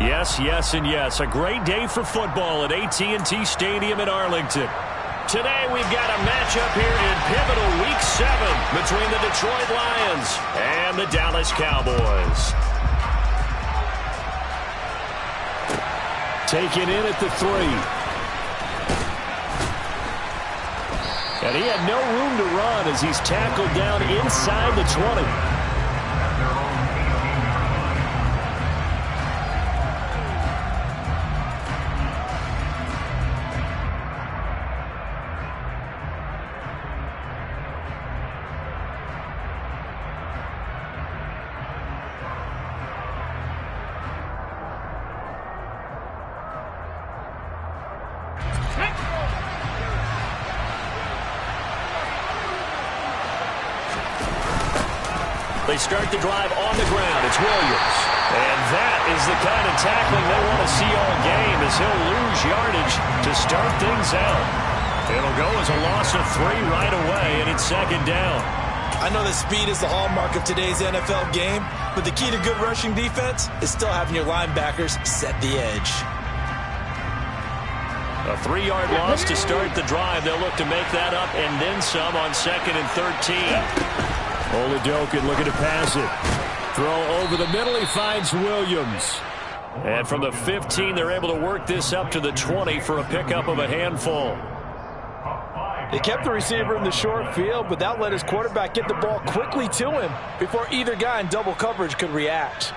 Yes, yes, and yes. A great day for football at AT&T Stadium in Arlington. Today we've got a matchup here in pivotal Week 7 between the Detroit Lions and the Dallas Cowboys. Taken in at the 3. And he had no room to run as he's tackled down inside the 20. They start the drive on the ground. It's Williams. And that is the kind of tackling they want to see all game as he'll lose yardage to start things out. It'll go as a loss of 3 right away, and it's second down. I know that speed is the hallmark of today's NFL game, but the key to good rushing defense is still having your linebackers set the edge. A 3-yard loss to start the drive. They'll look to make that up and then some on 2nd and 13. Oladokin looking to pass it. Throw over the middle. He finds Williams. And from the 15, they're able to work this up to the 20 for a pickup of a handful. They kept the receiver in the short field, but that let his quarterback get the ball quickly to him before either guy in double coverage could react.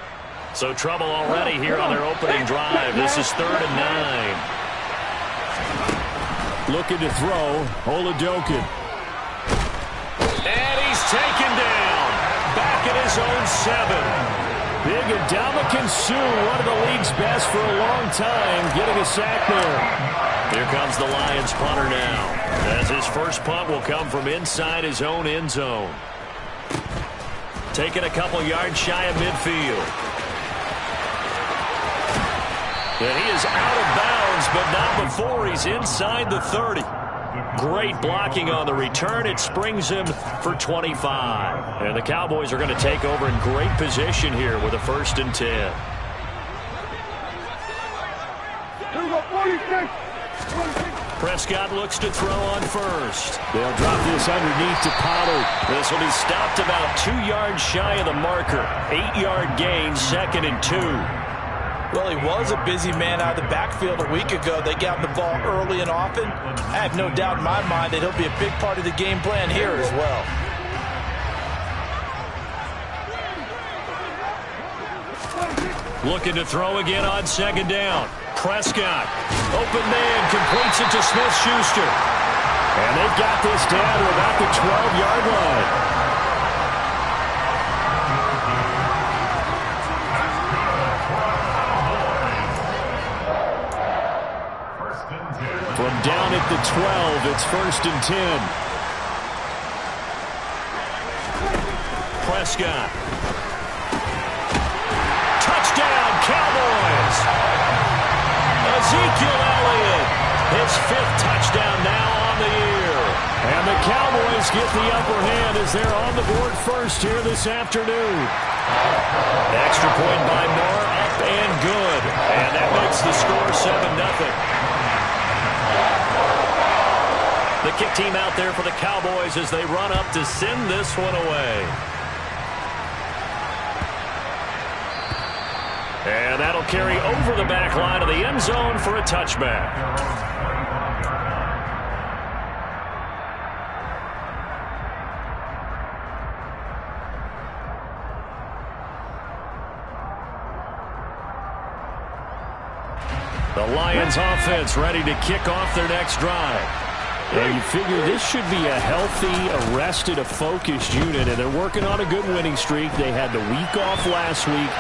So trouble already here on their opening drive. This is 3rd and 9. Looking to throw. Oladokin. And he's taken down. Back at his own 7. Big Ndamukong Suh, one of the league's best for a long time, getting a sack there. Here comes the Lions punter now, as his first punt will come from inside his own end zone. Taking a couple yards shy of midfield. And he is out of bounds, but not before he's inside the 30. Great blocking on the return. It springs him for 25. And the Cowboys are going to take over in great position here with a 1st and 10. Prescott looks to throw on first. They'll drop this underneath to Pollard. This will be stopped about 2 yards shy of the marker. 8-yard gain, 2nd and 2. Well, he was a busy man out of the backfield a week ago. They got the ball early and often. I have no doubt in my mind that he'll be a big part of the game plan here as well. Looking to throw again on 2nd down. Prescott, open man, completes it to Smith-Schuster. And they've got this down to about the 12-yard line. From down at the 12, it's 1st and 10. Prescott. Touchdown, Cowboys. Ezekiel Elliott, his 5th touchdown now on the year. And the Cowboys get the upper hand as they're on the board first here this afternoon. Extra point by Moore, up and good. And that makes the score 7-0. The kick team out there for the Cowboys as they run up to send this one away. And that'll carry over the back line of the end zone for a touchback. The Lions offense ready to kick off their next drive. And you figure this should be a healthy, arrested, a focused unit, and they're working on a good winning streak. They had the week off last week.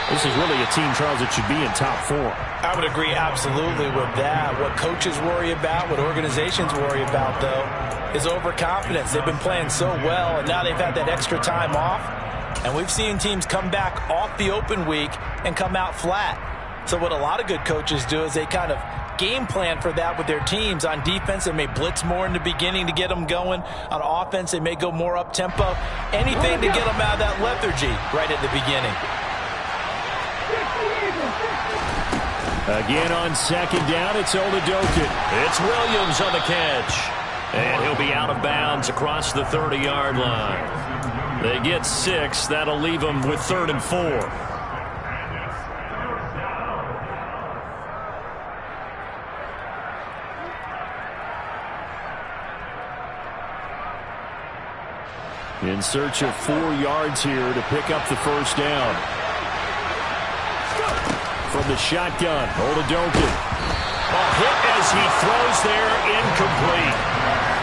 This is really a team, Charles, that should be in top form. I would agree absolutely with that. What coaches worry about, what organizations worry about, though, is overconfidence. They've been playing so well, and now they've had that extra time off. And we've seen teams come back off the open week and come out flat. So what a lot of good coaches do is they kind of game plan for that with their teams. On defense, they may blitz more in the beginning to get them going. On offense, they may go more up-tempo. Anything to get them out of that lethargy right at the beginning. Again on second down, it's Oladokin. It's Williams on the catch. And he'll be out of bounds across the 30-yard line. They get 6. That'll leave them with 3rd and 4. In search of 4 yards here to pick up the first down. From the shotgun, Oladokin. Hit as he throws there, incomplete.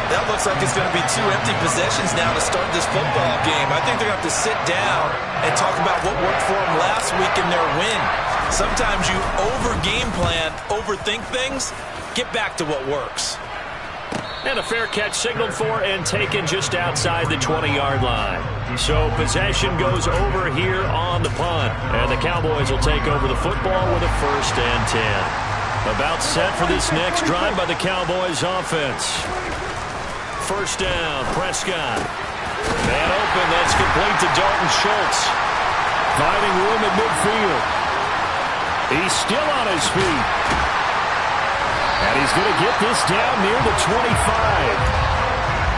That looks like it's going to be 2 empty possessions now to start this football game. I think they're going to have to sit down and talk about what worked for them last week in their win. Sometimes you over-game plan, overthink things, get back to what works. And a fair catch signaled for and taken just outside the 20-yard line. So possession goes over here on the punt. And the Cowboys will take over the football with a 1st and 10. About set for this next drive by the Cowboys offense. 1st down, Prescott. Man open, that's complete to Dalton Schultz. Finding room at midfield. He's still on his feet. And he's going to get this down near the 25.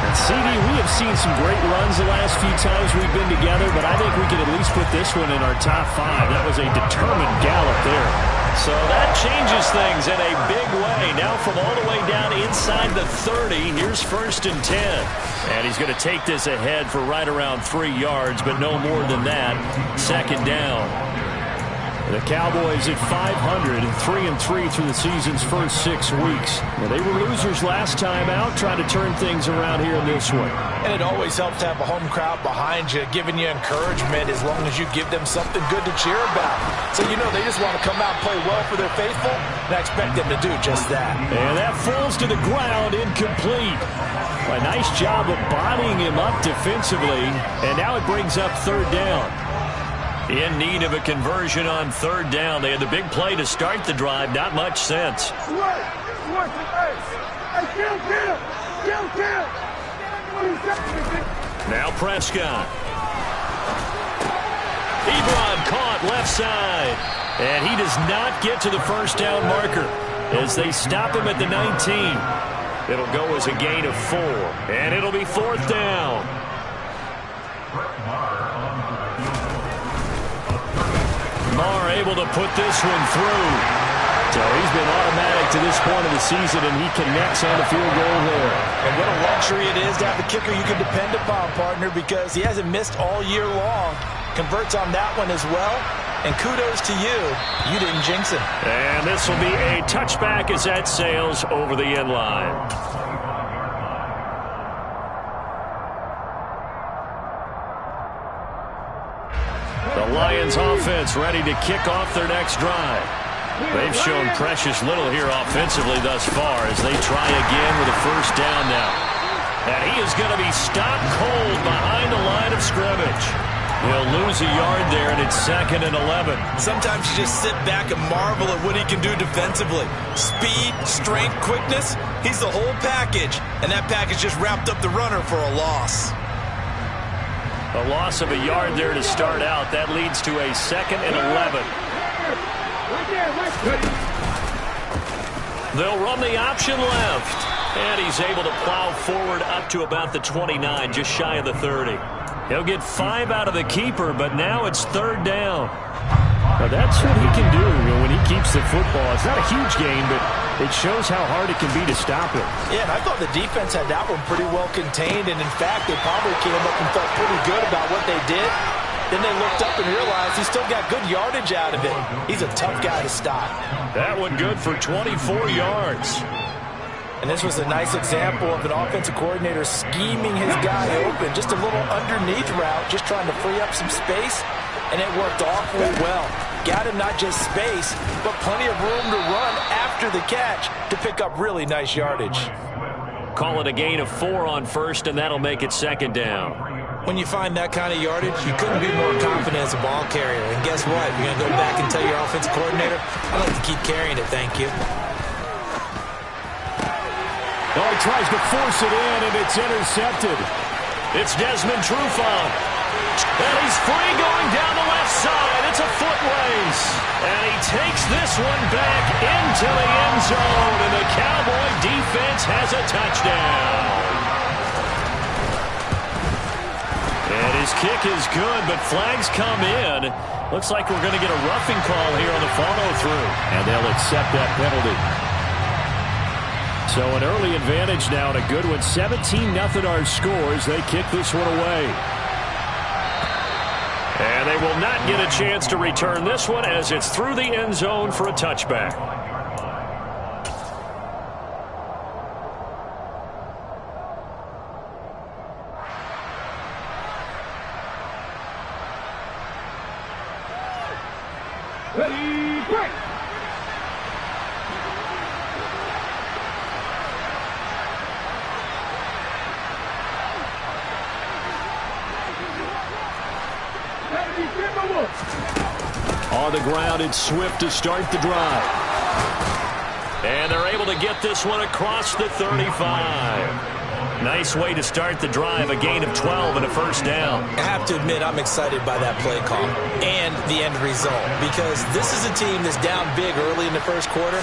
And CD, we have seen some great runs the last few times we've been together, but I think we can at least put this one in our top 5. That was a determined gallop there. So that changes things in a big way. Now from all the way down inside the 30, here's 1st and 10. And he's going to take this ahead for right around 3 yards, but no more than that. 2nd down. The Cowboys at 500 and 3-3 through the season's first 6 weeks. Now, they were losers last time out, trying to turn things around here in this one. And it always helps to have a home crowd behind you, giving you encouragement as long as you give them something good to cheer about. So you know they just want to come out and play well for their faithful, and I expect them to do just that. And that falls to the ground, incomplete. A nice job of bodying him up defensively, and now it brings up 3rd down. In need of a conversion on 3rd down. They had the big play to start the drive. Not much sense. Now Prescott. Ebron caught left side. And he does not get to the 1st down marker as they stop him at the 19. It'll go as a gain of 4. And it'll be 4th down. Marr able to put this one through. So he's been automatic to this point of the season, and he connects on the field goal there. And what a luxury it is to have a kicker you can depend upon, partner, because he hasn't missed all year long. Converts on that one as well. And kudos to you. You didn't jinx him. And this will be a touchback as that sails over the end line. The Lions offense ready to kick off their next drive. They've shown precious little here offensively thus far as they try again with a 1st down now. And he is going to be stopped cold behind the line of scrimmage. He'll lose a yard there, and it's 2nd and 11. Sometimes you just sit back and marvel at what he can do defensively. Speed, strength, quickness, he's the whole package. And that package just wrapped up the runner for a loss. A loss of a yard there to start out. That leads to a 2nd and 11. They'll run the option left. And he's able to plow forward up to about the 29, just shy of the 30. He'll get 5 out of the keeper, but now it's 3rd down. Now that's what he can do when he keeps the football. It's not a huge gain, but it shows how hard it can be to stop him. Yeah, and I thought the defense had that one pretty well contained, and in fact, they probably came up and felt pretty good about what they did. Then they looked up and realized he still got good yardage out of it. He's a tough guy to stop. That one good for 24 yards. And this was a nice example of an offensive coordinator scheming his guy open. Just a little underneath route, just trying to free up some space, and it worked awfully well. Got him not just space, but plenty of room to run after the catch to pick up really nice yardage. Call it a gain of 4 on 1st, and that'll make it 2nd down. When you find that kind of yardage, you couldn't be more confident as a ball carrier. And guess what? You're going to go back and tell your offensive coordinator, I'd like to keep carrying it, thank you. Oh, he tries to force it in, and it's intercepted. It's Desmond Trufant. And he's free going down the left side. It's a foot race. And he takes this one back into the end zone. And the Cowboy defense has a touchdown. And his kick is good, but flags come in. Looks like we're going to get a roughing call here on the follow-through. And they'll accept that penalty. So an early advantage now and a good one. 17-0 our scores. They kick this one away. And they will not get a chance to return this one as it's through the end zone for a touchback. Ready, break! On the ground, it's Swift to start the drive. And they're able to get this one across the 35. Nice way to start the drive, a gain of 12 and a first down. I have to admit, I'm excited by that play call and the end result, because this is a team that's down big early in the first quarter,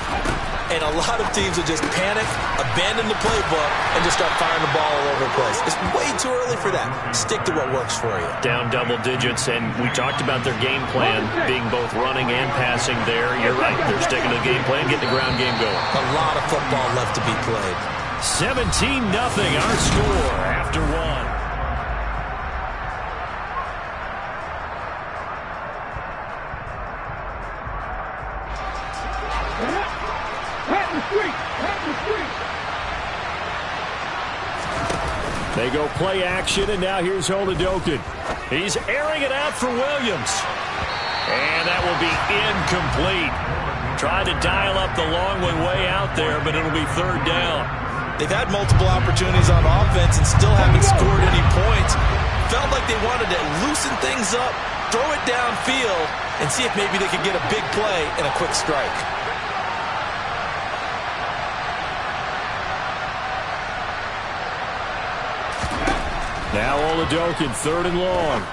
and a lot of teams will just panic, abandon the playbook, and just start firing the ball all over the place. It's way too early for that. Stick to what works for you. Down double digits, and we talked about their game plan being both running and passing there. You're right. They're sticking to the game plan, getting the ground game going. A lot of football left to be played. 17-0 our score after one. They go play action, and now here's Oladokin. He's airing it out for Williams. And that will be incomplete. Tried to dial up the long one way out there, but it'll be third down. They've had multiple opportunities on offense and still haven't scored any points. Felt like they wanted to loosen things up, throw it downfield, and see if maybe they could get a big play and a quick strike. Now Oladokin, third and long.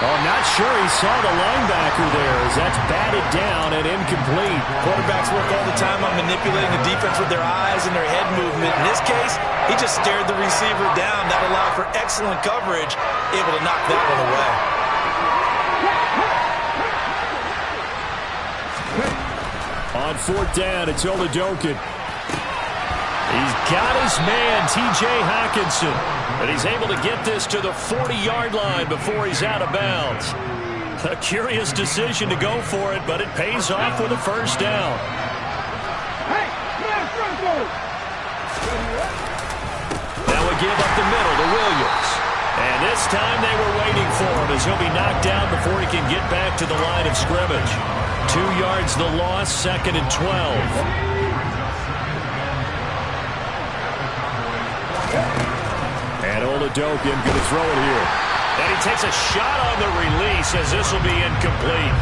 Oh, not sure he saw the linebacker there as that's batted down and incomplete. Quarterbacks work all the time on manipulating the defense with their eyes and their head movement. In this case, he just stared the receiver down. That allowed for excellent coverage, able to knock that one away. On fourth down, it's Oladokin. He's got his man, T.J. Hockenson. But he's able to get this to the 40-yard line before he's out of bounds. A curious decision to go for it, but it pays off with a first down. Now we give up the middle to Williams. And this time they were waiting for him as he'll be knocked down before he can get back to the line of scrimmage. 2 yards the loss, second and 12. And Oladokin going to throw it here. And he takes a shot on the release as this will be incomplete.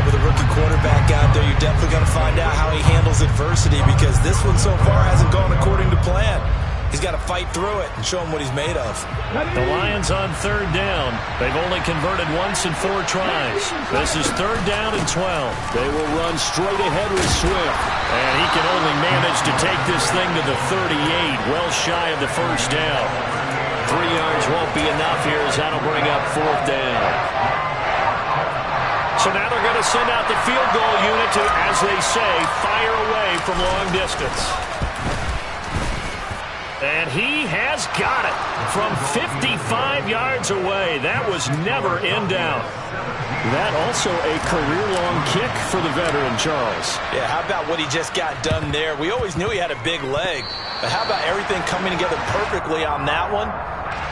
With a rookie quarterback out there, you're definitely going to find out how he handles adversity, because this one so far hasn't gone according to plan. He's got to fight through it and show him what he's made of. The Lions on third down. They've only converted once in 4 tries. This is third down and 12. They will run straight ahead with Swift. And he can only manage to take this thing to the 38, well shy of the first down. 3 yards won't be enough here as that'll bring up fourth down. So now they're going to send out the field goal unit to, as they say, fire away from long distance. And he has got it from 55 yards away. That was never in doubt. That also a career-long kick for the veteran, Charles. Yeah, how about what he just got done there? We always knew he had a big leg, but how about everything coming together perfectly on that one?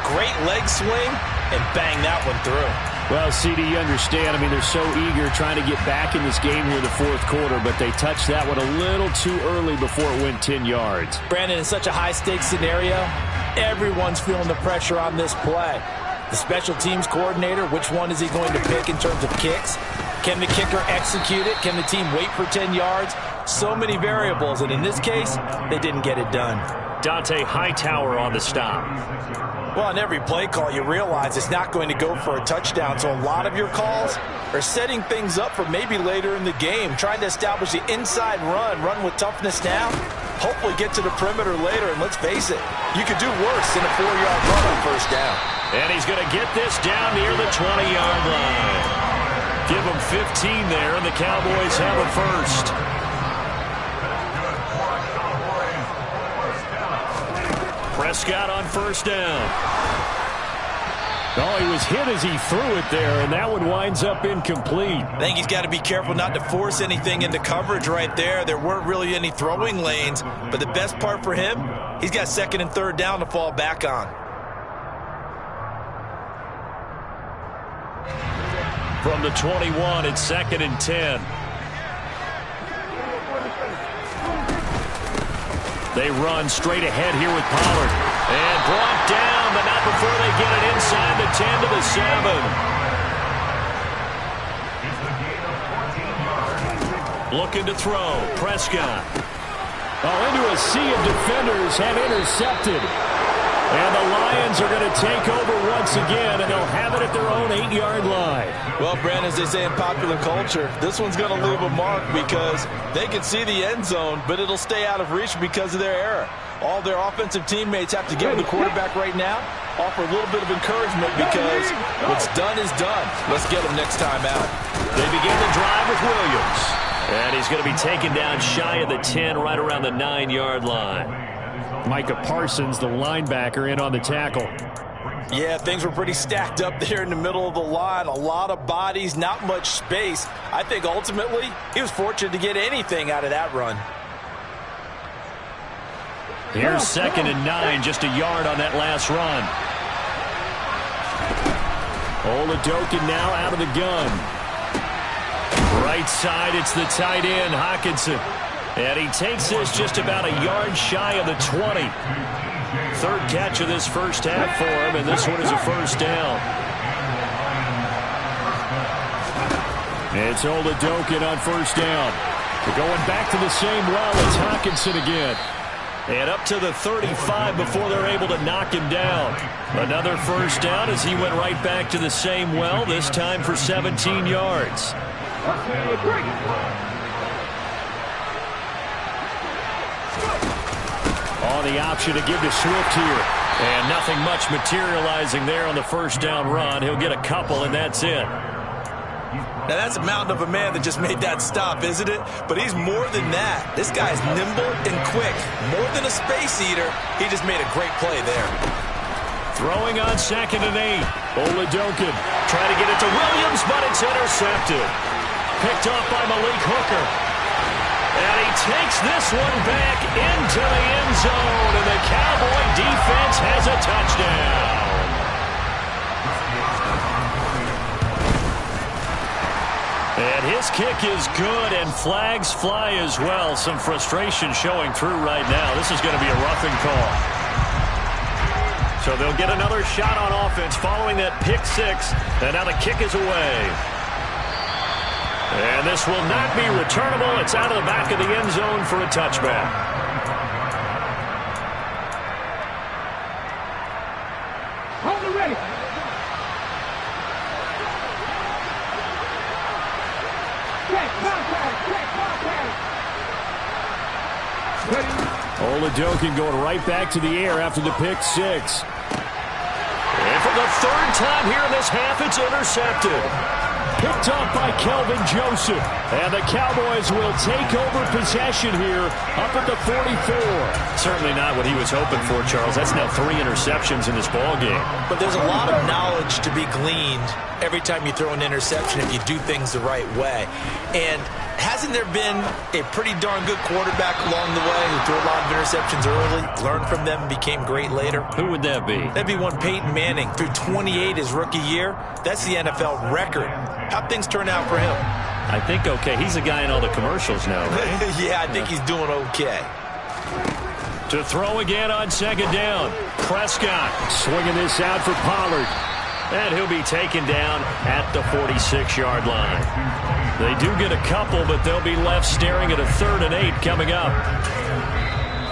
Great leg swing, and bang that one through. Well, CD, you understand. I mean, they're so eager trying to get back in this game here in the fourth quarter, but they touched that one a little too early before it went 10 yards. Brandon, in such a high-stakes scenario, everyone's feeling the pressure on this play. The special teams coordinator, which one is he going to pick in terms of kicks? Can the kicker execute it? Can the team wait for 10 yards? So many variables, and in this case, they didn't get it done. Dante Hightower on the stop. Well, on every play call, you realize it's not going to go for a touchdown, so a lot of your calls are setting things up for maybe later in the game, trying to establish the inside run with toughness now, hopefully get to the perimeter later, and let's face it, you could do worse than a 4-yard run on first down. And he's going to get this down near the 20-yard line. Give him 15 there, and the Cowboys have a first. Prescott on first down. Oh, he was hit as he threw it there, and that one winds up incomplete. I think he's got to be careful not to force anything into coverage right there. There weren't really any throwing lanes, but the best part for him, he's got second and third down to fall back on. From the 21, it's second and 10. They run straight ahead here with Pollard. And brought down, but not before they get it inside the 10 to the 7. Looking to throw. Prescott. Oh, into a sea of defenders and intercepted. And the Lions are going to take over once again, and they'll have it at their own 8-yard line. Well, Brandon, as they say in popular culture, this one's going to leave a mark because they can see the end zone, but it'll stay out of reach because of their error. All their offensive teammates have to get with the quarterback right now, offer a little bit of encouragement because what's done is done. Let's get them next time out. They begin the drive with Williams. And he's going to be taken down shy of the 10, right around the 9-yard line. Micah Parsons, the linebacker, in on the tackle. Yeah, things were pretty stacked up there in the middle of the line. A lot of bodies, not much space. I think ultimately he was fortunate to get anything out of that run. Here's second and 9, just a yard on that last run. Oladokin now out of the gun. Right side, it's the tight end, Hockenson. And he takes this just about a yard shy of the 20. Third catch of this first half for him, and this one is a first down. It's Oladokin on first down. They're going back to the same well. It's Hockenson again. And up to the 35 before they're able to knock him down. Another first down as he went right back to the same well, this time for 17 yards. On the option to give to Swift here. And nothing much materializing there on the first down run. He'll get a couple, and that's it. Now, that's a mountain of a man that just made that stop, isn't it? But he's more than that. This guy's nimble and quick. More than a space eater, he just made a great play there. Throwing on second and 8. Oladokin trying to get it to Williams, but it's intercepted. Picked off by Malik Hooker. And he takes this one back into the end zone, and the Cowboy defense has a touchdown. And his kick is good, and flags fly as well. Some frustration showing through right now. This is going to be a roughing call. So they'll get another shot on offense following that pick six, and now the kick is away. And this will not be returnable. It's out of the back of the end zone for a touchback. Hold it ready. Oladokin going right back to the air after the pick six. And for the third time here in this half, it's intercepted. Picked off by Kelvin Joseph. And the Cowboys will take over possession here up at the 44. Certainly not what he was hoping for, Charles. That's now 3 interceptions in this ballgame. But there's a lot of knowledge to be gleaned every time you throw an interception if you do things the right way. And hasn't there been a pretty darn good quarterback along the way who threw a lot of interceptions early, learned from them, and became great later? Who would that be? That'd be one Peyton Manning. Threw 28 his rookie year. That's the NFL record. How'd things turn out for him? I think okay. He's a guy in all the commercials now, right? Yeah, I think he's doing okay. To throw again on second down. Prescott swinging this out for Pollard. And he'll be taken down at the 46-yard line. They do get a couple, but they'll be left staring at a 3rd and 8 coming up.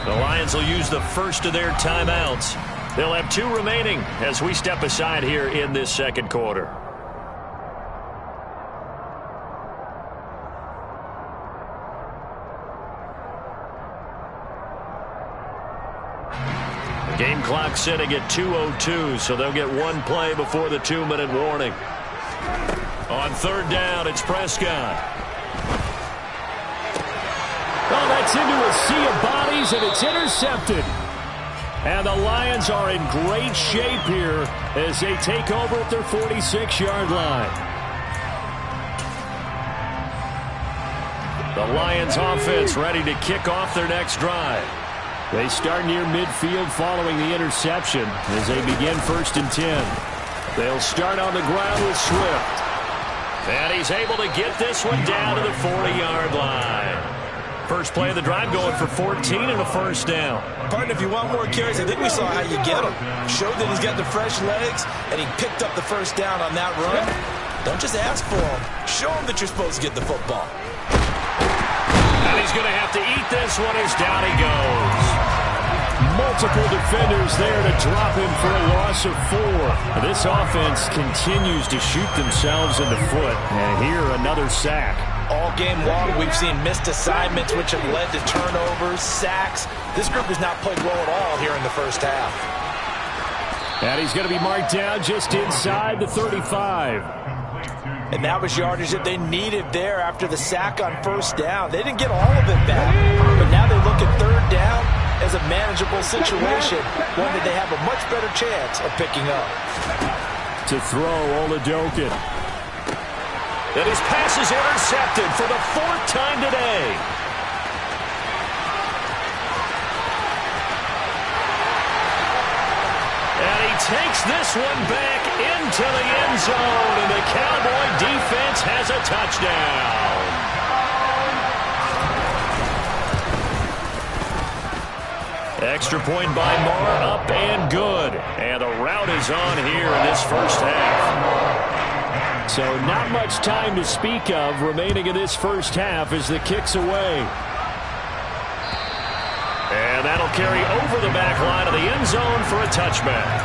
The Lions will use the first of their timeouts. They'll have 2 remaining as we step aside here in this second quarter. The game clock sitting at 2:02, so they'll get 1 play before the 2-minute warning. On 3rd down, it's Prescott. Oh, that's into a sea of bodies, and it's intercepted. And the Lions are in great shape here as they take over at their 46-yard line. The Lions offense ready to kick off their next drive. They start near midfield following the interception as they begin 1st and 10. They'll start on the ground with Swift. And he's able to get this one down to the 40-yard line. First play of the drive going for 14 and a 1st down. Partner, if you want more carries, I think we saw how you get him. Showed that he's got the fresh legs, and he picked up the 1st down on that run. Don't just ask for him. Show him that you're supposed to get the football. And he's going to have to eat this one as down he goes. Multiple defenders there to drop him for a loss of 4. This offense continues to shoot themselves in the foot. And here, another sack. All game long, we've seen missed assignments, which have led to turnovers, sacks. This group has not played well at all here in the 1st half. And he's going to be marked down just inside the 35. And that was yardage that they needed there after the sack on 1st down. They didn't get all of it back, but now they look at 3rd down as a manageable situation, one that they have a much better chance of picking up. To throw, Oladokin. And his pass is intercepted for the 4th time today. And he takes this one back into the end zone, and the Cowboy defense has a touchdown. Extra point by Marr, up and good. And the route is on here in this 1st half. So not much time to speak of remaining in this 1st half as the kick's away. And that'll carry over the back line of the end zone for a touchback.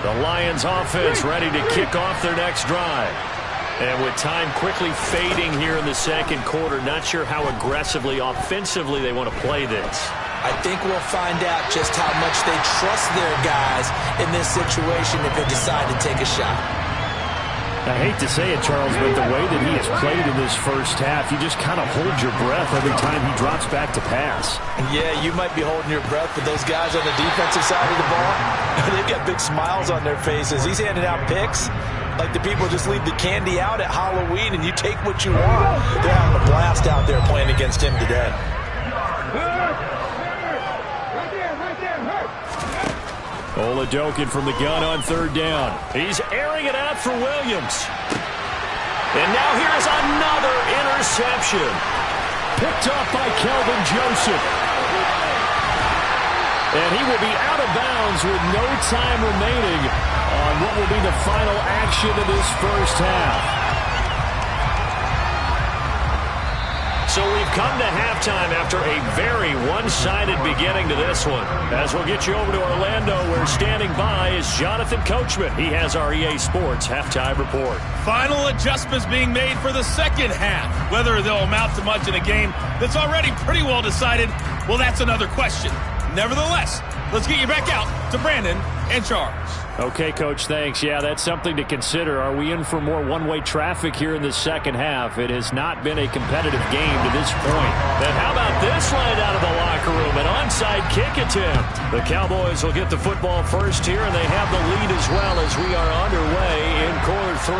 The Lions offense ready to kick off their next drive. And with time quickly fading here in the second quarter, not sure how aggressively, offensively they want to play this. I think we'll find out just how much they trust their guys in this situation if they decide to take a shot. I hate to say it, Charles, but the way that he has played in this 1st half, you just kind of hold your breath every time he drops back to pass. Yeah, you might be holding your breath, but those guys on the defensive side of the ball, they've got big smiles on their faces. He's handing out picks like the people just leave the candy out at Halloween and you take what you want. They're having a blast out there playing against him today. Oladokin from the gun on 3rd down. He's airing it out for Williams. And now here's another interception. Picked off by Kelvin Joseph. And he will be out of bounds with no time remaining on what will be the final action of this 1st half. So we've come to halftime after a very one-sided beginning to this one. As we'll get you over to Orlando, where standing by is Jonathan Coachman. He has our EA Sports halftime report. Final adjustments being made for the 2nd half. Whether they'll amount to much in a game that's already pretty well decided, well, that's another question. Nevertheless, let's get you back out to Brandon and Charles. Okay, Coach, thanks. Yeah, that's something to consider. Are we in for more one-way traffic here in the 2nd half? It has not been a competitive game to this point. And how about this right out of the locker room? An onside kick attempt. The Cowboys will get the football first here, and they have the lead as well as we are underway in quarter 3.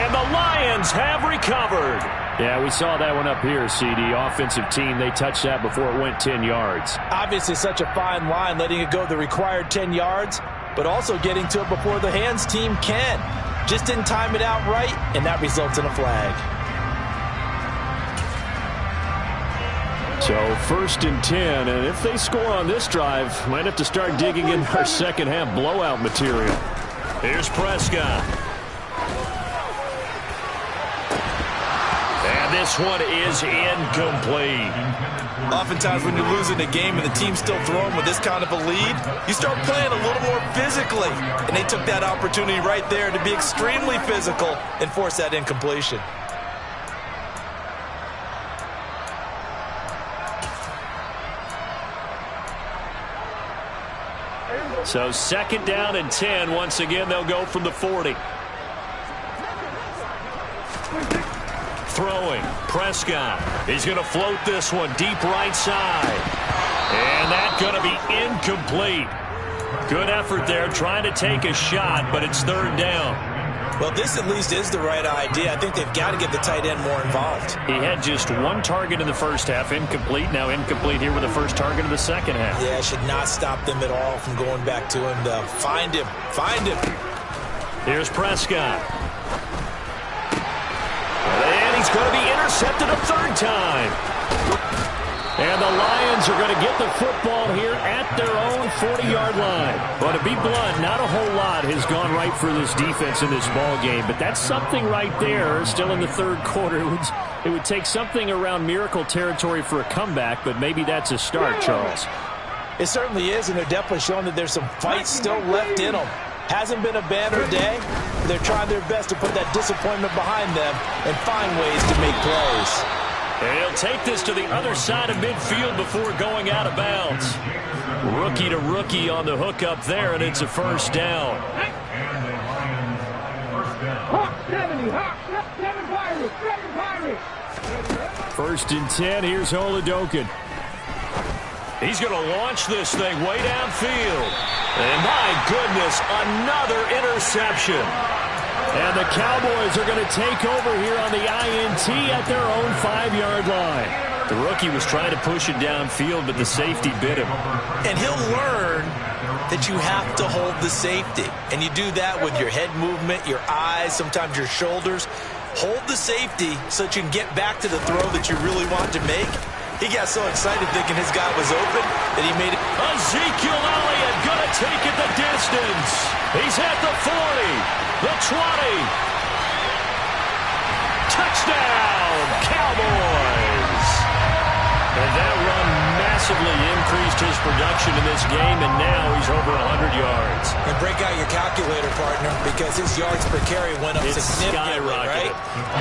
And the Lions have recovered. Yeah, we saw that one up here, CD. Offensive team, they touched that before it went 10 yards. Obviously such a fine line, letting it go the required 10 yards, but also getting to it before the hands team can. Just didn't time it out right, and that results in a flag. So 1st and 10, and if they score on this drive, might have to start digging in our 2nd half blowout material. Here's Prescott. And this this one is incomplete. Oftentimes when you're losing a game and the team's still throwing with this kind of a lead, you start playing a little more physically. And they took that opportunity right there to be extremely physical and force that incompletion. So 2nd down and 10. Once again, they'll go from the 40. Throwing, Prescott. He's going to float this one deep right side. And that's going to be incomplete. Good effort there, trying to take a shot, but it's 3rd down. Well, this at least is the right idea. I think they've got to get the tight end more involved. He had just 1 target in the first half, incomplete. Now incomplete here with the first target of the second half. Yeah, should not stop them at all from going back to him, though. Find him. Find him. Here's Prescott. And he's going to be intercepted a 3rd time. And the Lions are going to get the football here at their own 40-yard line. But to be blunt, not a whole lot has gone right for this defense in this ball game. But that's something right there, still in the 3rd quarter. It would take something around miracle territory for a comeback, but maybe that's a start, Charles. It certainly is, and they're definitely showing that there's some fight still left in them. Hasn't been a banner day. They're trying their best to put that disappointment behind them and find ways to make plays. And he'll take this to the other side of midfield before going out of bounds. Rookie to rookie on the hook up there, and it's a 1st down. First and 10, here's Oladokin. He's going to launch this thing way downfield. And my goodness, another interception. And the Cowboys are going to take over here on the INT at their own 5-yard line. The rookie was trying to push it downfield, but the safety bit him. And he'll learn that you have to hold the safety. And you do that with your head movement, your eyes, sometimes your shoulders. Hold the safety so that you can get back to the throw that you really want to make. He got so excited thinking his guy was open that he made it. Ezekiel Elliott going to take it the distance. He's at the 40, the 20. Touchdown, Cowboys. And that run massively increased his production in this game, and now he's over 100 yards. And break out your calculator, partner, because his yards per carry went up significantly, right?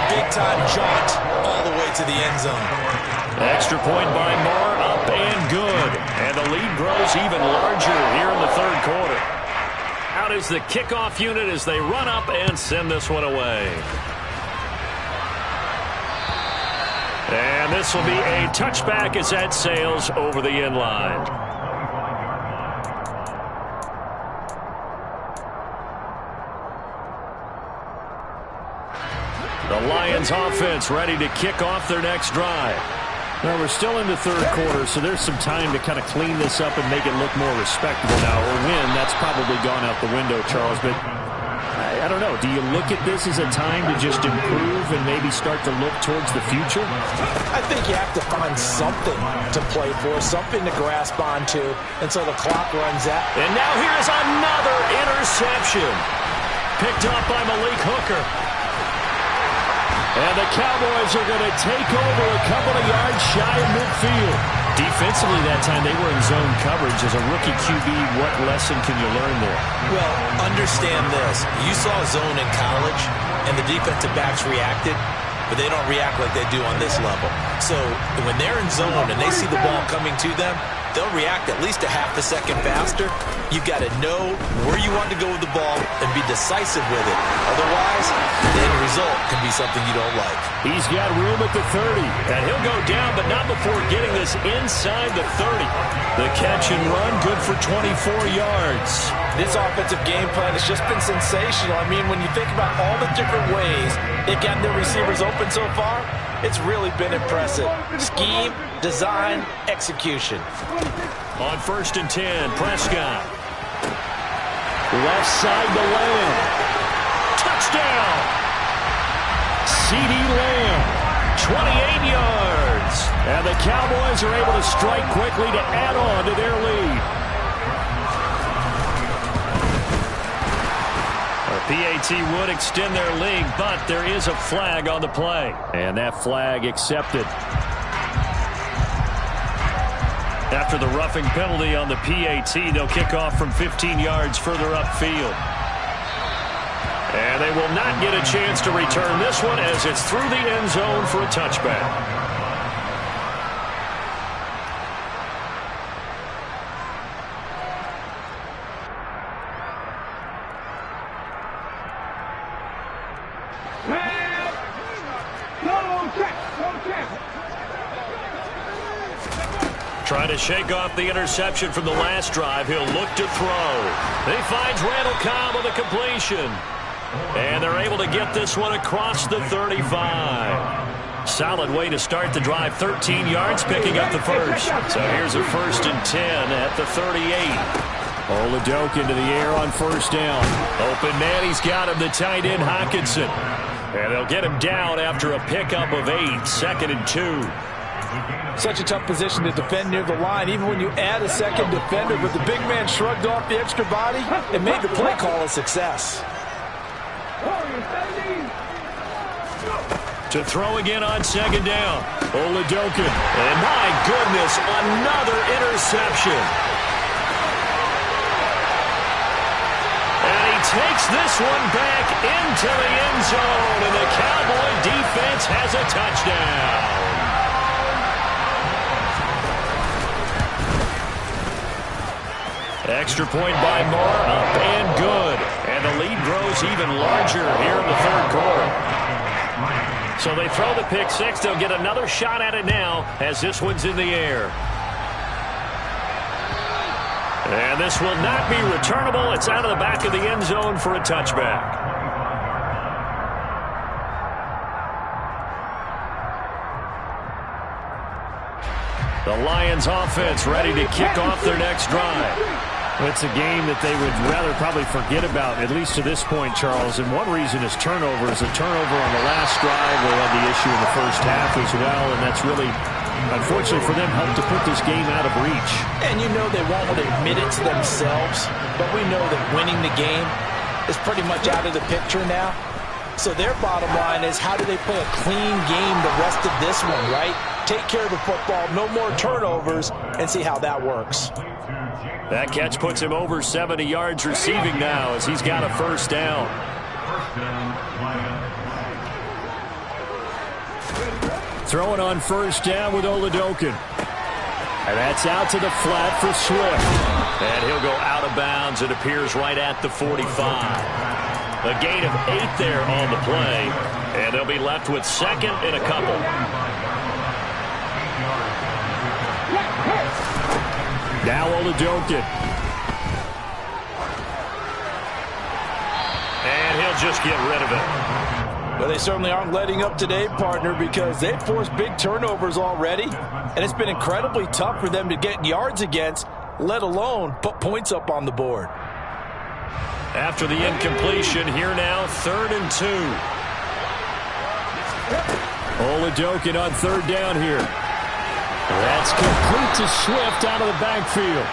Big-time jaunt all the way to the end zone. Extra point by Moore, up and good. And the lead grows even larger here in the 3rd quarter. Out is the kickoff unit as they run up and send this one away. And this will be a touchback as that sails over the end line. The Lions offense ready to kick off their next drive. Well, we're still in the 3rd quarter, so there's some time to kind of clean this up and make it look more respectable now. Or win, that's probably gone out the window, Charles. But I don't know. Do you look at this as a time to just improve and maybe start to look towards the future? I think you have to find something to play for, something to grasp onto until the clock runs out. And now here is another interception. Picked up by Malik Hooker. And the Cowboys are going to take over a couple of yards shy of midfield. Defensively that time, they were in zone coverage. As a rookie QB, what lesson can you learn there? Well, understand this. You saw zone in college, and the defensive backs reacted, but they don't react like they do on this level. So when they're in zone and they see the ball coming to them, they'll react at least a half a second faster. You've got to know where you want to go with the ball and be decisive with it. Otherwise, the end result can be something you don't like. He's got room at the 30, and he'll go down, but not before getting this inside the 30. The catch and run, good for 24 yards. This offensive game plan has just been sensational. I mean, when you think about all the different ways they've gotten their receivers open so far, it's really been impressive. Scheme, design, execution. On 1st and 10, Prescott. Left side to Lamb. Touchdown! CeeDee Lamb, 28 yards. And the Cowboys are able to strike quickly to add on to their lead. A PAT would extend their lead, but there is a flag on the play. And that flag accepted. After the roughing penalty on the PAT, they'll kick off from 15 yards further upfield. And they will not get a chance to return this one as it's through the end zone for a touchback. Trying to shake off the interception from the last drive. He'll look to throw. He finds Randall Cobb on the completion. And they're able to get this one across the 35. Solid way to start the drive. 13 yards, picking up the first. So here's a 1st and 10 at the 38. Oladoke into the air on first down. Open man, he's got him, the tight end Hockenson. And they'll get him down after a pickup of 8. 2nd and 2. Such a tough position to defend near the line, even when you add a second defender, but the big man shrugged off the extra body and made the play call a success. To throw again on 2nd down. Oladoke. And my goodness, another interception. And he takes this one back into the end zone, and the Cowboy defense has a touchdown. Extra point by Moore, up and good. And the lead grows even larger here in the 3rd quarter. So they throw the pick 6. They'll get another shot at it now as this one's in the air. And this will not be returnable. It's out of the back of the end zone for a touchback. The Lions offense ready to kick off their next drive. It's a game that they would rather probably forget about, at least to this point, Charles. And one reason is turnovers. A turnover on the last drive. They had the issue in the first half as well, and that's really, unfortunately for them, helped to put this game out of reach. And you know they won't want to admit it to themselves, but we know that winning the game is pretty much out of the picture now. So their bottom line is, how do they play a clean game the rest of this one, right? Take care of the football, no more turnovers, and see how that works. That catch puts him over 70 yards receiving now as he's got a 1st down. Throwing on 1st down with Oladoke. And that's out to the flat for Swift. And he'll go out of bounds. It appears right at the 45. A gain of 8 there on the play. And they'll be left with 2nd and a couple. Now Oladoke. And he'll just get rid of it. Well, they certainly aren't letting up today, partner, because they've forced big turnovers already. And it's been incredibly tough for them to get yards against, let alone put points up on the board. After the incompletion, here now, 3rd and 2. Oladoke on 3rd down here. That's complete to Swift out of the backfield.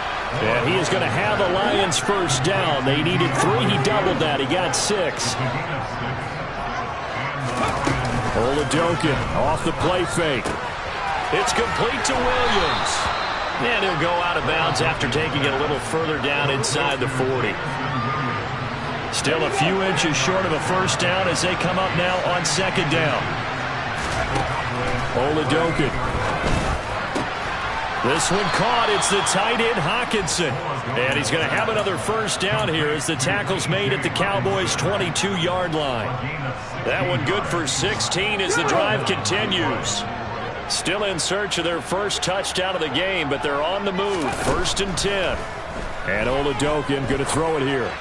And he is going to have the Lions 1st down. They needed 3. He doubled that. He got 6. Oladoke off the play fake. It's complete to Williams. And he'll go out of bounds after taking it a little further down inside the 40. Still a few inches short of a 1st down as they come up now on 2nd down. Oladoke. This one caught. It's the tight end Hockenson. And he's going to have another 1st down here as the tackle's made at the Cowboys' 22-yard line. That one good for 16 as the drive continues. Still in search of their 1st touchdown of the game, but they're on the move. 1st and 10. And Oladoke going to throw it here.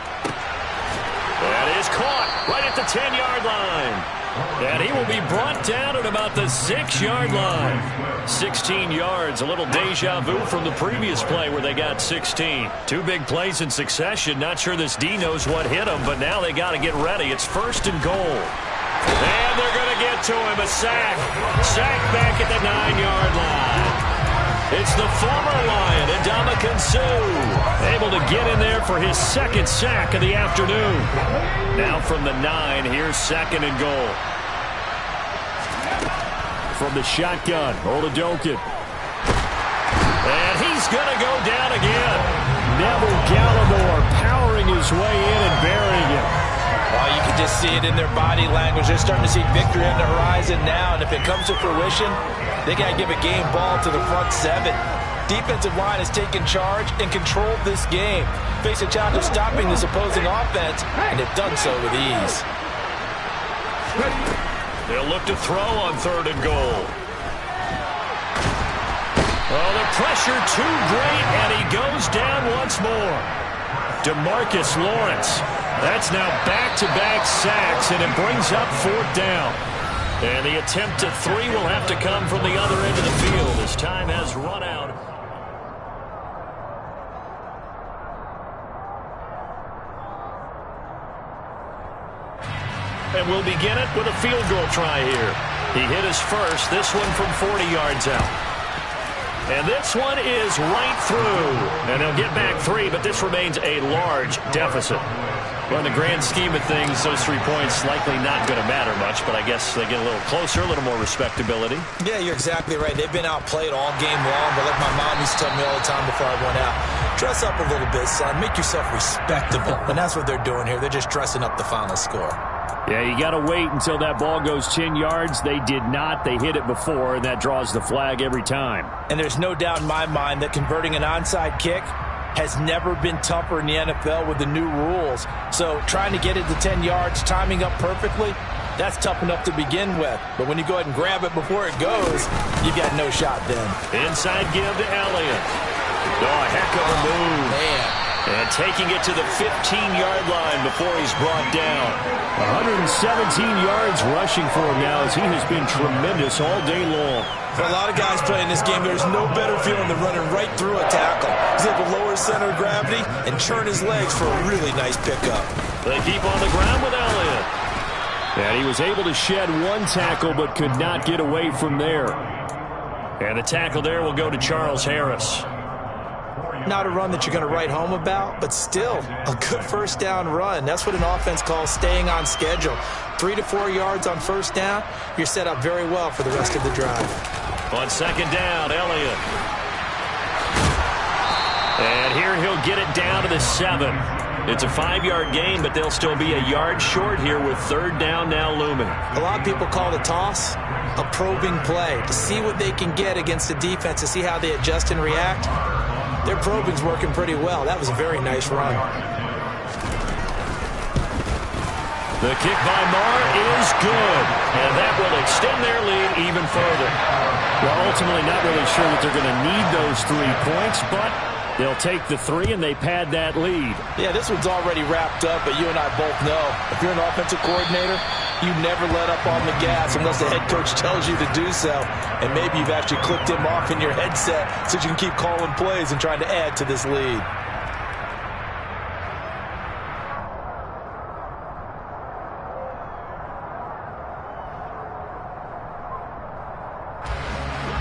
That is caught right at the 10-yard line. And he will be brought down at about the 6-yard line. 16 yards, a little deja vu from the previous play where they got 16. 2 big plays in succession. Not sure this D knows what hit him, but now they got to get ready. It's 1st and goal. And they're going to get to him. A sack. Sack back at the 9-yard line. It's the former Lion, Ndamukong Suh, able to get in there for his second sack of the afternoon. Now from the 9, here's 2nd and goal. From the shotgun, Oladokun. And he's going to go down again. Neville Gallimore powering his way in and burying him. Well, you can just see it in their body language. They're starting to see victory on the horizon now, and if it comes to fruition, they got to give a game ball to the front 7. Defensive line has taken charge and controlled this game. Face a challenge of stopping this opposing offense, and they've done so with ease. They'll look to throw on 3rd and goal. Oh, the pressure too great, and he goes down once more. DeMarcus Lawrence. That's now back-to-back sacks, and it brings up 4th down. And the attempt at 3 will have to come from the other end of the field as time has run out. And we'll begin it with a field goal try here. He hit his first, this one from 40 yards out. And this one is right through. And they'll get back 3, but this remains a large deficit. Well, in the grand scheme of things, those 3 points likely not going to matter much, but I guess they get a little closer, a little more respectability. Yeah, you're exactly right. They've been outplayed all game long, but like my mom used to tell me all the time before I went out, dress up a little bit, son. Make yourself respectable. And that's what they're doing here. They're just dressing up the final score. Yeah, you got to wait until that ball goes 10 yards. They did not. They hit it before, and that draws the flag every time. And there's no doubt in my mind that converting an onside kick has never been tougher in the NFL with the new rules. So trying to get it to 10 yards, timing up perfectly, that's tough enough to begin with. But when you go ahead and grab it before it goes, you've got no shot then. Inside give to Elliott. Oh, a heck of a move. Man. And taking it to the 15-yard line before he's brought down. 117 yards rushing for him now as he has been tremendous all day long. For a lot of guys playing this game, there's no better feeling than running right through a tackle. He's able to lower his center of gravity and churn his legs for a really nice pickup. They keep on the ground with Elliott. And he was able to shed 1 tackle but could not get away from there. And the tackle there will go to Charles Harris. Not a run that you're going to write home about, but still a good first down run. That's what an offense calls staying on schedule. 3 to 4 yards on first down, you're set up very well for the rest of the drive. On 2nd down, Elliott. And here he'll get it down to the 7. It's a 5-yard gain, but they'll still be a yard short here with 3rd down now looming. A lot of people call the toss a probing play to see what they can get against the defense, to see how they adjust and react. Their probing's working pretty well. That was a very nice run. The kick by Marr is good, and that will extend their lead even further. Well, ultimately not really sure that they're going to need those 3 points, but they'll take the 3 and they pad that lead. Yeah, this one's already wrapped up, but you and I both know if you're an offensive coordinator, you never let up on the gas unless the head coach tells you to do so. And maybe you've actually clicked him off in your headset so you can keep calling plays and trying to add to this lead.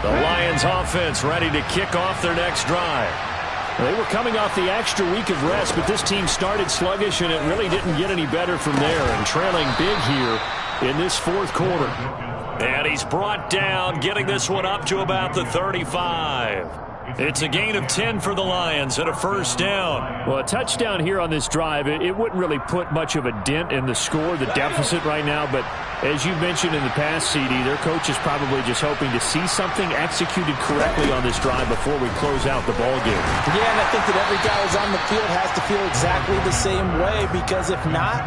The Lions offense ready to kick off their next drive. They were coming off the extra week of rest, but this team started sluggish, and it really didn't get any better from there, and trailing big here in this 4th quarter. And he's brought down, getting this one up to about the 35. It's a gain of 10 for the Lions and a first down. Well, a touchdown here on this drive, it wouldn't really put much of a dent in the score, the deficit right now, but as you mentioned in the past, CD, their coach is probably just hoping to see something executed correctly on this drive before we close out the ball game. Yeah, and I think that every guy who's on the field has to feel exactly the same way, because if not,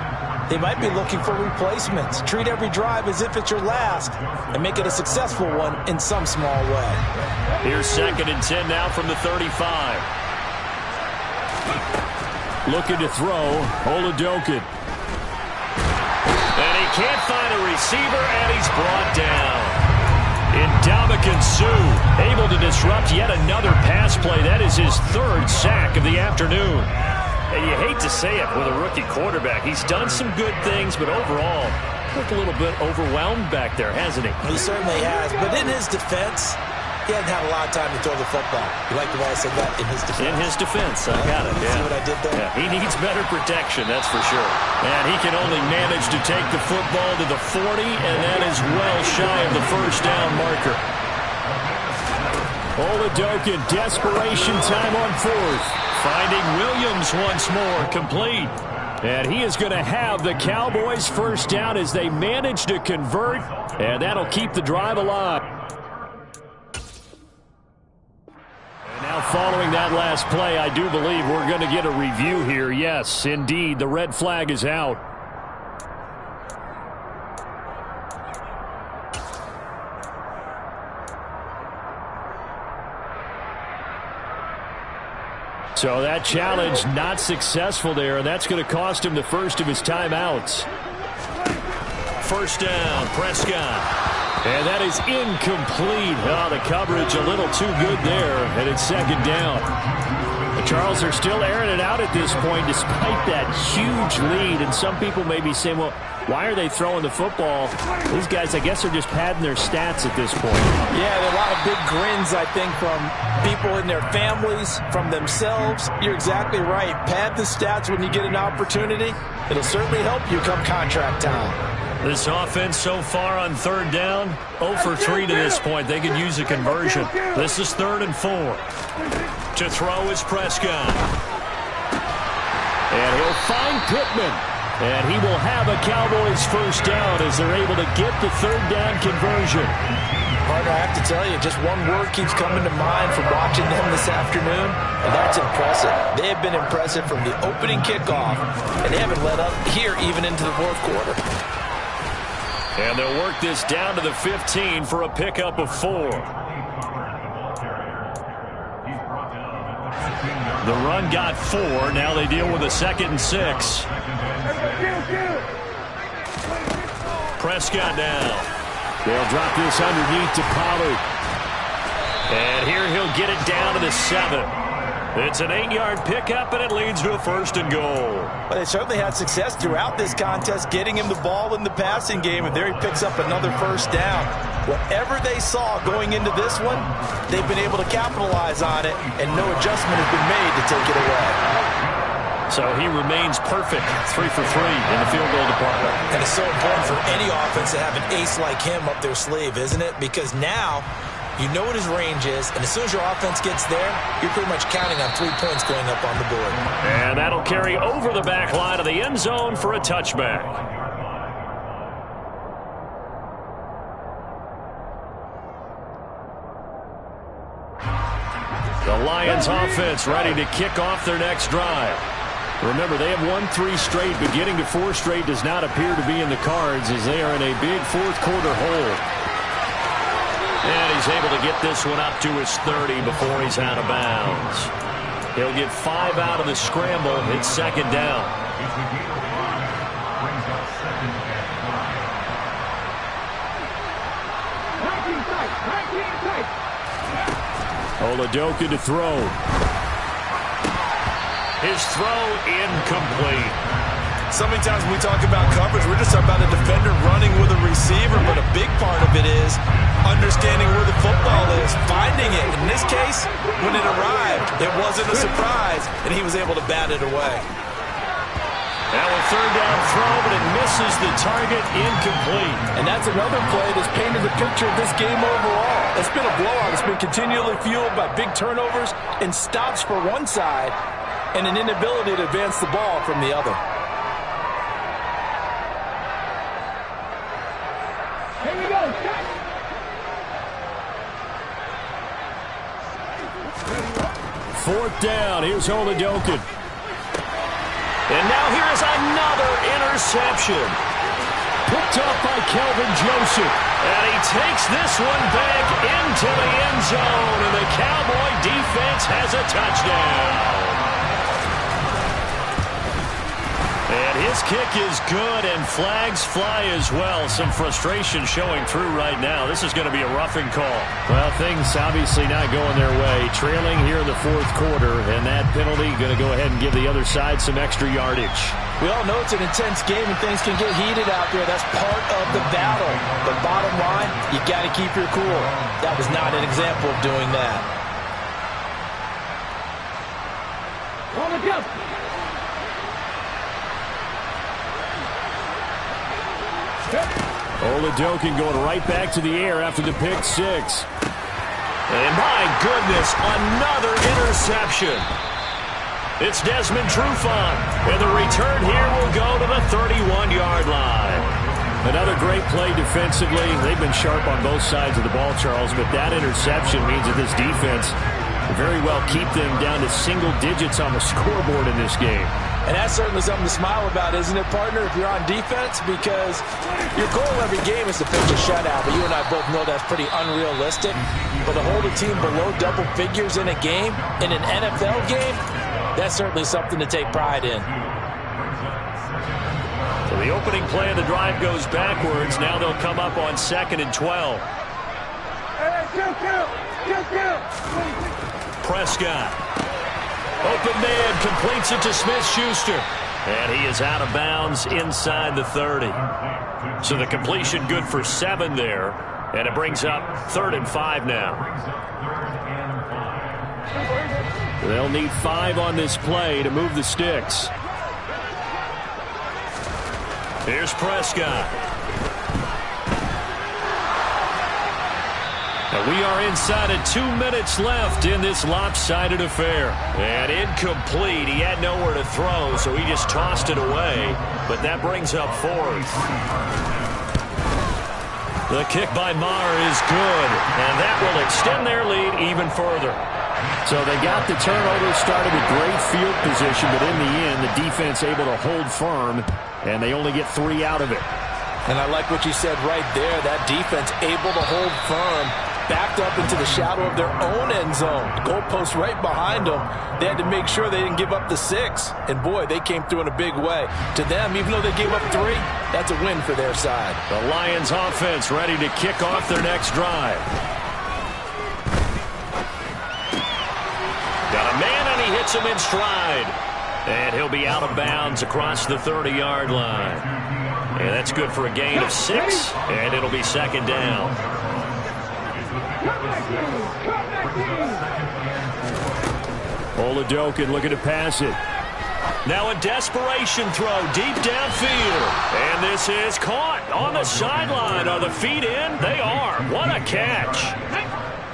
they might be looking for replacements. Treat every drive as if it's your last and make it a successful one in some small way. Here's 2nd and 10 now from the 35. Looking to throw, Oladokun. And he can't find a receiver, and he's brought down. Ndamukong Suh able to disrupt yet another pass play. That is his 3rd sack of the afternoon. And you hate to say it with a rookie quarterback. He's done some good things, but overall, looked a little bit overwhelmed back there, hasn't he? He certainly has. But in his defense, He hasn't had a lot of time to throw the football. You like the way I said that? In his defense. In his defense. I got it. See what I did there? Yeah, he needs better protection, that's for sure. And he can only manage to take the football to the 40, and that is well shy of the first down marker. Oladoka, desperation time on fourth. Finding Williams once more, complete. And he is going to have the Cowboys first down as they manage to convert, and that'll keep the drive alive. And now following that last play, I do believe we're going to get a review here. Yes, indeed, the red flag is out. So that challenge not successful there, and that's going to cost him the first of his timeouts. First down, Prescott. And that is incomplete. Oh, the coverage a little too good there, and it's second down. The Charles are still airing it out at this point despite that huge lead, and some people may be saying, well, why are they throwing the football? These guys, I guess, are just padding their stats at this point. Yeah, there are a lot of big grins, I think, from people in their families, from themselves. You're exactly right. Pad the stats when you get an opportunity. It'll certainly help you come contract time. This offense so far on third down, 0 for 3 to this point. They could use a conversion. This is 3rd and 4. To throw is Prescott. And he'll find Pittman. And he will have a Cowboys first down as they're able to get the third down conversion. Partner, I have to tell you, just one word keeps coming to mind from watching them this afternoon, and that's impressive. They have been impressive from the opening kickoff, and they haven't let up here even into the fourth quarter. And they'll work this down to the 15 for a pickup of 4. The run got 4. Now they deal with a 2nd and 6. Prescott now. They'll drop this underneath to Pollard. And here he'll get it down to the 7. It's an 8-yard pickup, and it leads to a 1st and goal. But they certainly had success throughout this contest, getting him the ball in the passing game, and there he picks up another first down. Whatever they saw going into this one, they've been able to capitalize on it, and no adjustment has been made to take it away. So he remains perfect, 3 for 3 in the field goal department. And it's so important for any offense to have an ace like him up their sleeve, isn't it? Because now you know what his range is, and as soon as your offense gets there, you're pretty much counting on 3 points going up on the board. And that'll carry over the back line of the end zone for a touchback. The Lions offense ready to kick off their next drive. Remember, they have won 3 straight, but getting to 4 straight does not appear to be in the cards as they are in a big fourth quarter hole. And he's able to get this one up to his 30 before he's out of bounds. He'll get 5 out of the scramble. It's 2nd down. Oladoka to throw. His throw incomplete. So many times when we talk about coverage, we're just talking about a defender running with a receiver, but a big part of it is understanding where the football is, finding it. In this case, when it arrived, it wasn't a surprise, and he was able to bat it away. Now a 3rd down throw, but it misses the target, incomplete. And that's another play that's painted the picture of this game overall. It's been a blowout. It's been continually fueled by big turnovers and stops for one side and an inability to advance the ball from the other. Here we go. Fourth down. Here's Oladoka. And now here's another interception. Picked up by Kelvin Joseph. And he takes this one back into the end zone. And the Cowboy defense has a touchdown. And his kick is good, and flags fly as well. Some frustration showing through right now. This is going to be a roughing call. Well, things obviously not going their way. Trailing here in the fourth quarter, and that penalty going to go ahead and give the other side some extra yardage. We all know it's an intense game and things can get heated out there. That's part of the battle. But bottom line, You got to keep your cool. That was not an example of doing that. Oladokin going right back to the air after the pick six. And my goodness, another interception. It's Desmond Trufant, and the return here will go to the 31-yard line. Another great play defensively. They've been sharp on both sides of the ball, Charles, but that interception means that this defense will very well keep them down to single digits on the scoreboard in this game. And that's certainly something to smile about, isn't it, partner, if you're on defense? Because your goal every game is to pitch a shutout, but you and I both know that's pretty unrealistic. But to hold a team below double figures in a game, in an NFL game, that's certainly something to take pride in. So the opening play of the drive goes backwards. Now they'll come up on 2nd and 12. Prescott. Open man, completes it to Smith-Schuster. And he is out of bounds inside the 30. So the completion good for 7 there. And it brings up 3rd and 5 now. They'll need 5 on this play to move the sticks. Here's Prescott. And we are inside of 2 minutes left in this lopsided affair. And incomplete. He had nowhere to throw, so he just tossed it away. But that brings up 4th. The kick by Maher is good, and that will extend their lead even further. So they got the turnover started with great field position, but in the end, the defense able to hold firm, and they only get 3 out of it. And I like what you said right there. That defense able to hold firm, backed up into the shadow of their own end zone. Goalpost right behind them. They had to make sure they didn't give up the 6. And, boy, they came through in a big way. To them, even though they gave up 3, that's a win for their side. The Lions offense ready to kick off their next drive. Got a man, and he hits him in stride. And he'll be out of bounds across the 30-yard line. And that's good for a gain of 6, and it'll be 2nd down. Oladokin looking to pass it. Now a desperation throw deep downfield. And this is caught on the sideline. Are the feet in? They are. What a catch.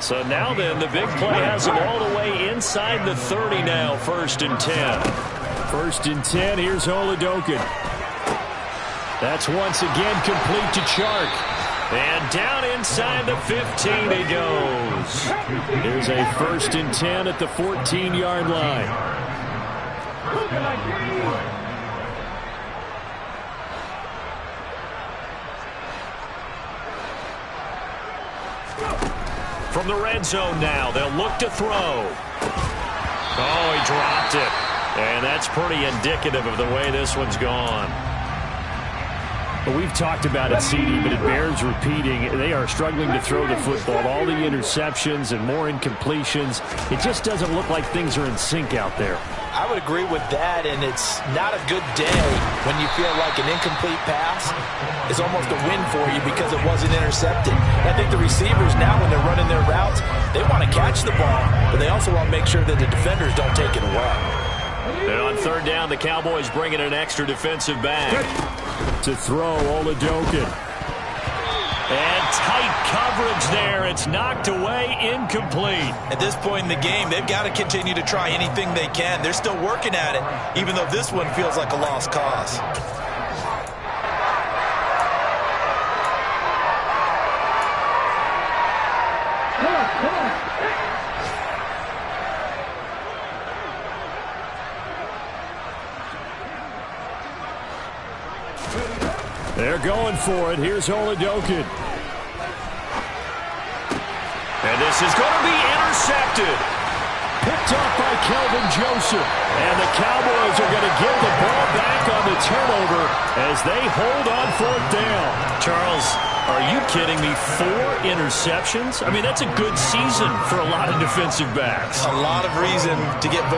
So now then, the big play has them all the way inside the 30 now, 1st and 10. 1st and 10, here's Oladokin. That's once again complete to Chark. And down inside the 15 he goes. Here's a 1st and 10 at the 14-yard line. From the red zone now, they'll look to throw. Oh, he dropped it. And that's pretty indicative of the way this one's gone. Well, we've talked about it, CD, but it bears repeating. They are struggling to throw the football. All the interceptions and more incompletions. It just doesn't look like things are in sync out there. I would agree with that, and it's not a good day when you feel like an incomplete pass is almost a win for you because it wasn't intercepted. I think the receivers now, when they're running their routes, they want to catch the ball, but they also want to make sure that the defenders don't take it away. And on 3rd down, the Cowboys bring in an extra defensive back. To throw, Oladokin. And tight coverage there. It's knocked away, incomplete. At this point in the game, they've got to continue to try anything they can. They're still working at it, even though this one feels like a lost cause. They're going for it. Here's Oladokin. And this is going to be intercepted. Picked off by Kelvin Joseph. And the Cowboys are going to give the ball back on the turnover as they hold on 4th down. Charles, are you kidding me? 4 interceptions? I mean, that's a good season for a lot of defensive backs. A lot of reason to get